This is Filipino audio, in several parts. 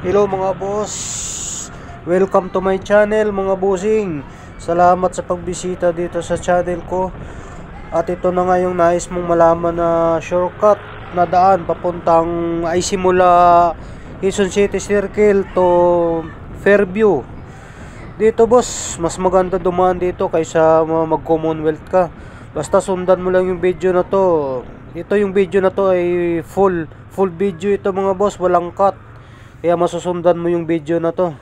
Hello mga boss, welcome to my channel mga bossing. Salamat sa pagbisita dito sa channel ko. At ito na nga yung nais mong malaman na shortcut na daan papuntang ay simula Quezon City Circle to Fairview. Dito boss, mas maganda dumaan dito kaysa mag Commonwealth ka. Basta sundan mo lang yung video na to. Ito yung video na to ay full video ito mga boss, walang cut. Kaya masusundan mo yung video na to.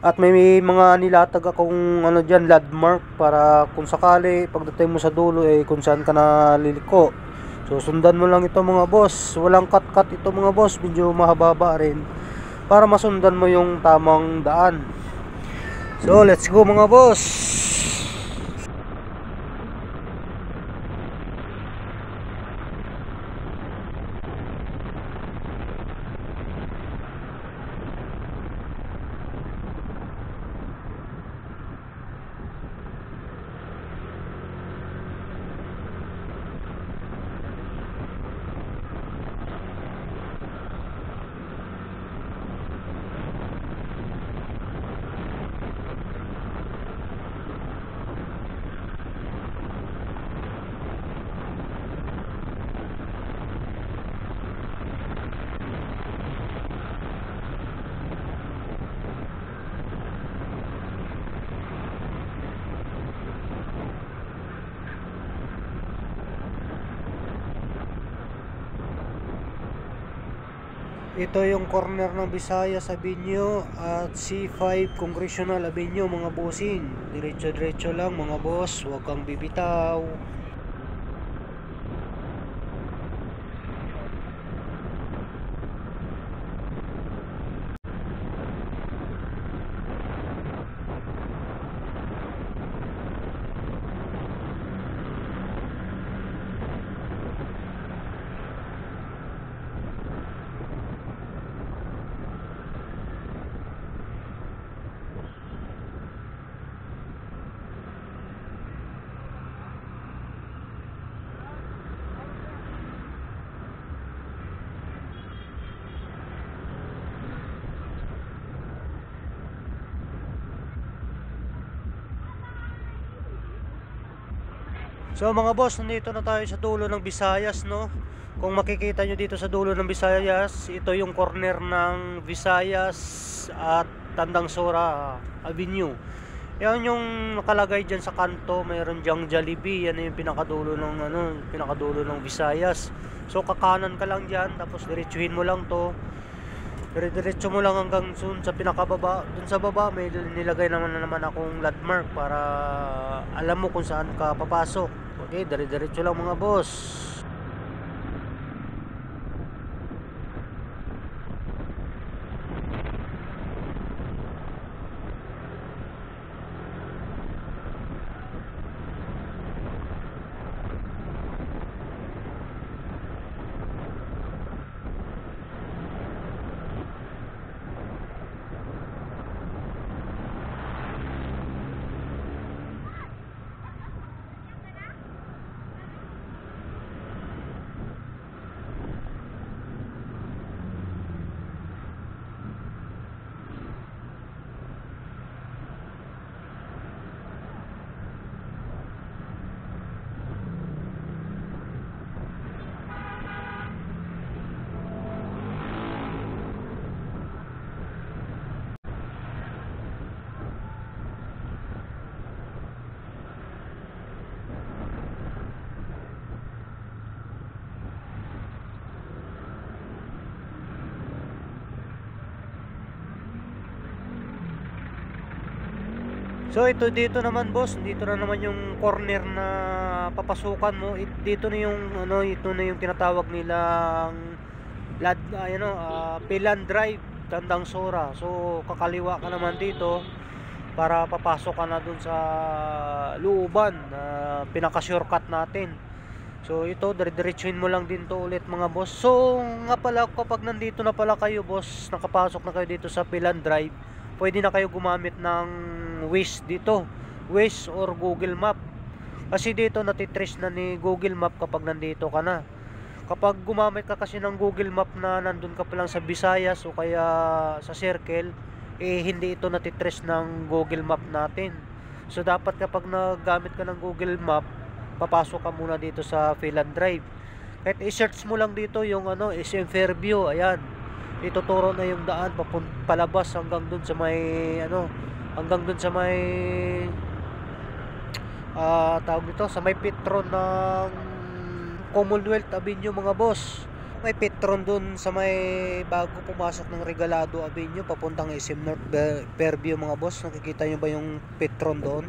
At may mga nilatag akong dyan, landmark, para kung sakali pagdating mo sa dulo kung saan ka na liliko. So sundan mo lang ito mga boss. Walang cut ito mga boss, medyo mahaba rin, para masundan mo yung tamang daan. So let's go mga boss. Ito yung corner ng Visayas Avenue at C5 Congressional Avenue mga bossing. Diretso lang mga boss, huwag kang bibitaw. So mga boss, nandito na tayo sa dulo ng Visayas, no? Kung makikita nyo dito sa dulo ng Visayas, ito yung corner ng Visayas at Tandang Sora Avenue. Yan yung nakalagay dyan sa kanto, mayroon dyang Jollibee. Yan yung pinakadulo ng pinakadulo ng Visayas. So kakanan ka lang dyan, tapos diretsuhin mo lang to. Diretso mo lang hanggang sa pinakababa. Dun sa baba may nilagay naman akong landmark para alam mo kung saan ka papasok. Okay, diretso lang mga boss. So ito dito naman boss, dito na naman yung corner na papasukan mo. Dito na yung ito na yung tinatawag nilang Pilan Drive, Tandang Sora. So kakaliwa ka naman dito para papasok ka na dun sa looban na pinaka-shortcut natin. So ito, diretsuhin mo lang din to ulit mga boss. So nga pala, kapag nandito na pala kayo boss, nakapasok na kayo dito sa Pilan Drive, pwede na kayo gumamit ng Waze dito, Waze or Google Map. Kasi dito natitrace na ni Google Map kapag nandito ka na. Kapag gumamit ka kasi ng Google Map na nandun ka pa lang sa Visayas o kaya sa Circle, hindi ito natitrace ng Google Map natin. So dapat kapag nagamit ka ng Google Map, papasok ka muna dito sa Philan Drive. Kahit i-search mo lang dito yung SM Fairview, ayan. Ituturo na yung daan palabas hanggang dun sa may hanggang dun sa may tawag nito, sa may Petron ng Commonwealth Avenue mga boss. May Petron dun sa may bago pumasok ng Regalado Avenue papuntang SM North Fairview mga boss. Nakikita nyo ba yung Petron doon?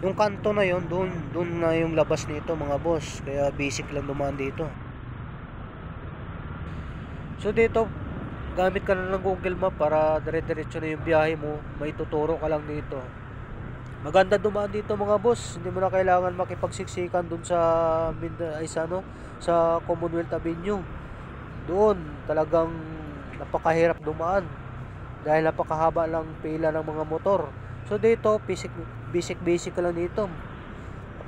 Yung kanto na yon, doon na yung labas nito mga boss. Kaya basic lang dumaan dito. So dito, gamit ka na ng Google Map para dire-diretso na yung biyahe mo. May tuturo ka lang dito. Maganda dumaan dito mga boss. Hindi mo na kailangan makipagsiksikan doon sa Commonwealth Avenue. Doon talagang napakahirap dumaan dahil napakahaba lang pila ng mga motor. So dito basic ka lang dito,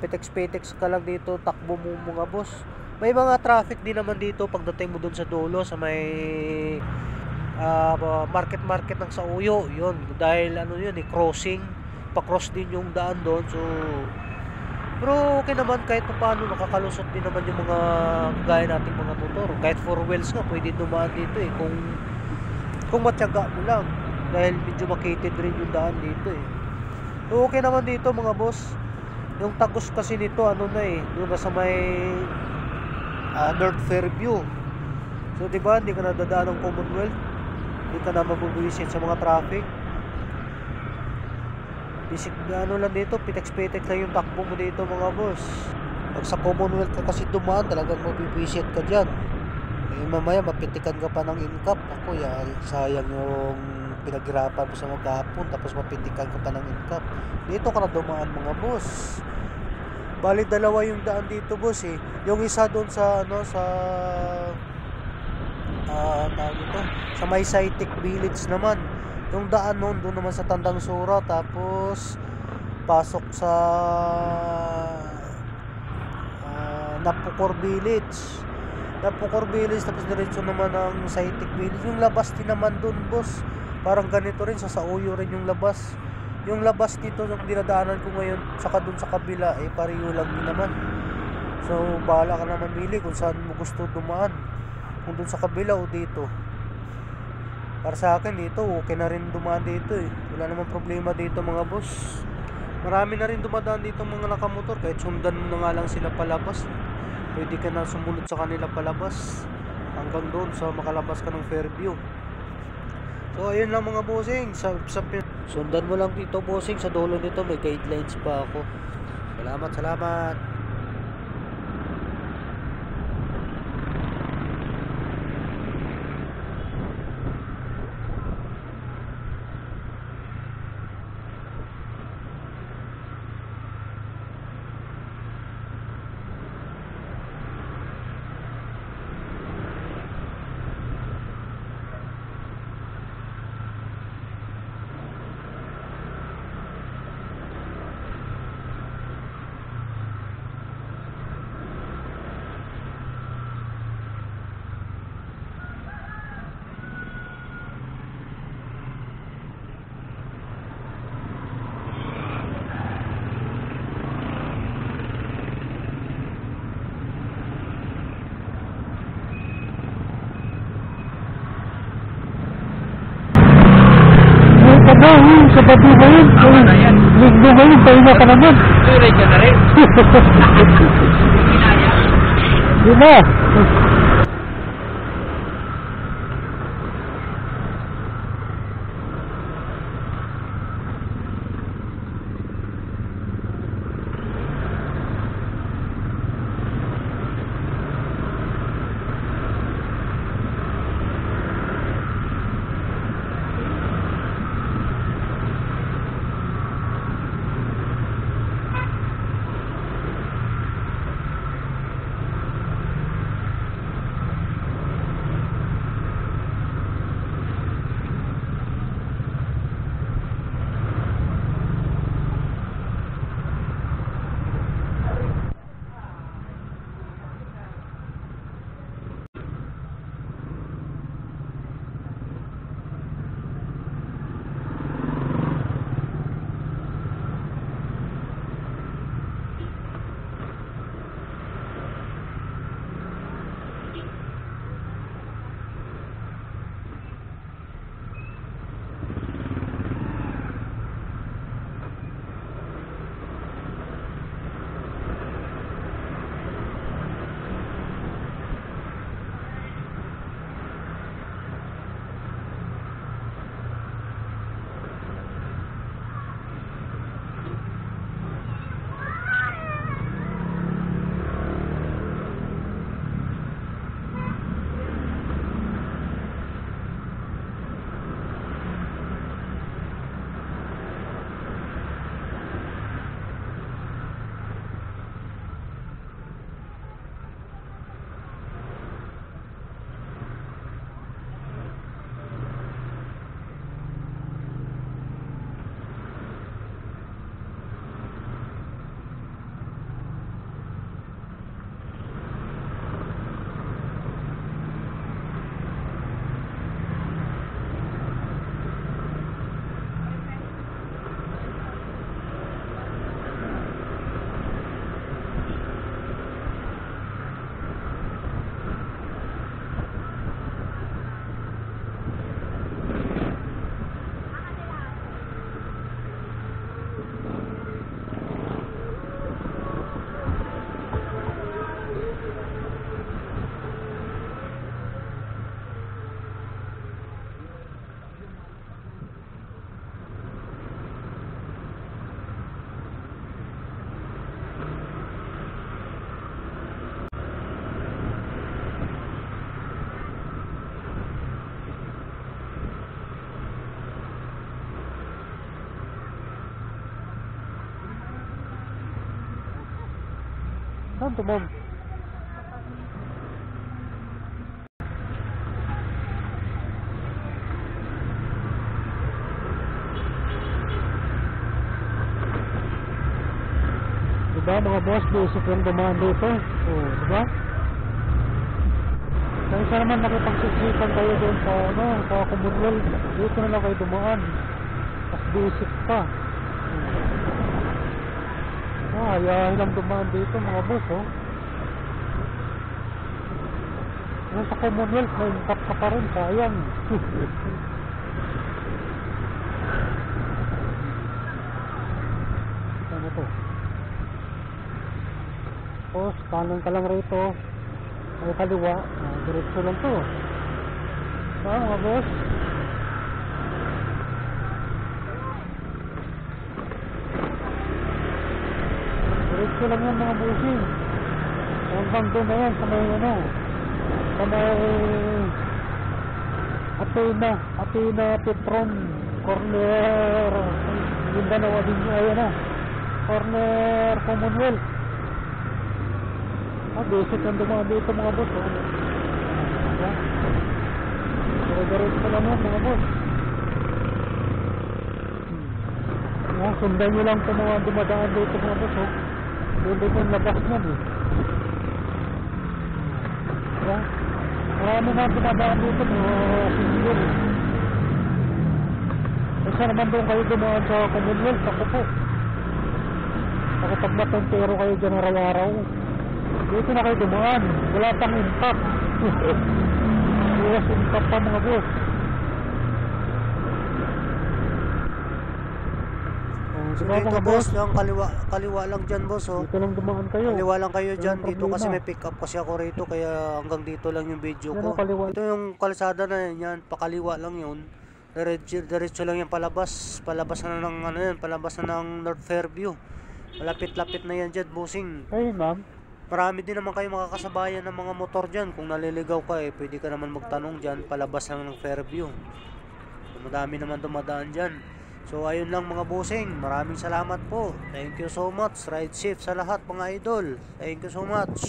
pitex ka lang dito, takbo mo mga boss. May mga traffic din naman dito pagdating mo doon sa dulo sa may market ng Sauyo. Yun dahil yun crossing, pa-cross din yung daan doon. So pero okay naman kahit paano, nakakalusot din naman yung mga gaya nating mga motor. Kahit 4 wheels nga pwede dumaan dito kung matyaga mo lang, dahil medyo makitid rin yung daan dito So okay naman dito mga boss. Yung tagos kasi nito doon na sa may North Fairview. So diba hindi ka nadadaan ng Commonwealth, hindi ka na mabubuisit sa mga traffic. Basic lang dito, pitek lang yung takbo mo dito mga boss. Pag sa Commonwealth ka kasi dumaan, talagang mabibisit ka dyan. Mamaya mapitikan ka pa ng incap. Ako sayang yung pinaghirapan mo sa maghapon, tapos mapitikan ka pa ng incap. Dito ka na dumaan mga boss. Bali dalawa yung daan dito boss Yung isa doon sa tawag ito, sa may Saitik Village naman. Yung daan doon naman sa Tandang Sura, tapos pasok sa Napukor Village, tapos diretso naman ng Saitik Village. Yung labas din naman doon boss, parang ganito rin, sa Sauyo rin yung labas. Yung labas dito yung dinadaanan ko ngayon, saka doon sa kabila pareho lang din naman. So bahala ka na mamili kung saan mo gusto dumaan, kung doon sa kabila o dito. Para sa akin dito, okay na rin dumaan dito Wala namang problema dito mga boss. Marami na rin dumadaan dito mga nakamotor, kahit sundan mo na nga lang sila palabas. Pwede ka na sumunod sa kanila palabas hanggang doon sa makalabas ka ng Fairview. So ayun lang mga bossing, sundan mo lang dito bossing. Sa dulo nito may guidelines pa ako. Salamat. Sa babi mo yun. Linggo mo yun, pahinga ka naman. Turay ka na rin. Di na. Saan to, ma'am? Diba mga boss, basic yung dumaan dito. Oh, diba? Kaya isa naman nakipagsiksikan kayo doon sa, sa Commonwealth. Dito na lang kayo dumaan. Mas basic pa. Ayahin lang dumaan dito mga boss, oh. Yung sa Commonwealth, may impact ka pa rin, sayang. Ano to? Tapos, kanan ka lang rito. Ay kaliwa. Diretso lang to. Mga boss. Diretso lang yan mga bossing. Hanggang doon na yan sa may sa may Athena Petron corner Mindanao Avenue. Ayan na, corner Commonwealth. Basic ang dumaan dito mga boss, oh. Diretso lang yan mga boss. Sundan nyo lang itong mga dumadaan dito mga boss, oh. Doon dito yung labas nyan, eh. Marami na dumadaan dito mga single. Kasi naman doon kayo dumaan sa Commonwealth, ako po. Ako pag matentero kayo dyan araw-araw, dito na kayo dumaan. Wala pang impact. Iwas impact pa mga boss. Dito boss, yung kaliwa lang dyan boss, oh. Dito lang dumaan kayo. Kaliwa lang kayo dyan. Dito kasi may pick up kasi ako rito, kaya hanggang dito lang yung video ko. Ito yung kalsada na yan, pakaliwa lang yun. Diretso lang yan palabas. Palabas na ng palabas na ng North Fairview. Malapit-lapit na yan dyan, bossing. Ay ma'am, marami din naman kayo makakasabayan ng mga motor dyan. Kung naliligaw ka, pwede ka naman magtanong dyan, palabas lang ng Fairview. Madami naman dumadaan dyan. So ayun lang mga bossing, maraming salamat po. Thank you so much. Ride safe sa lahat mga idol. Thank you so much.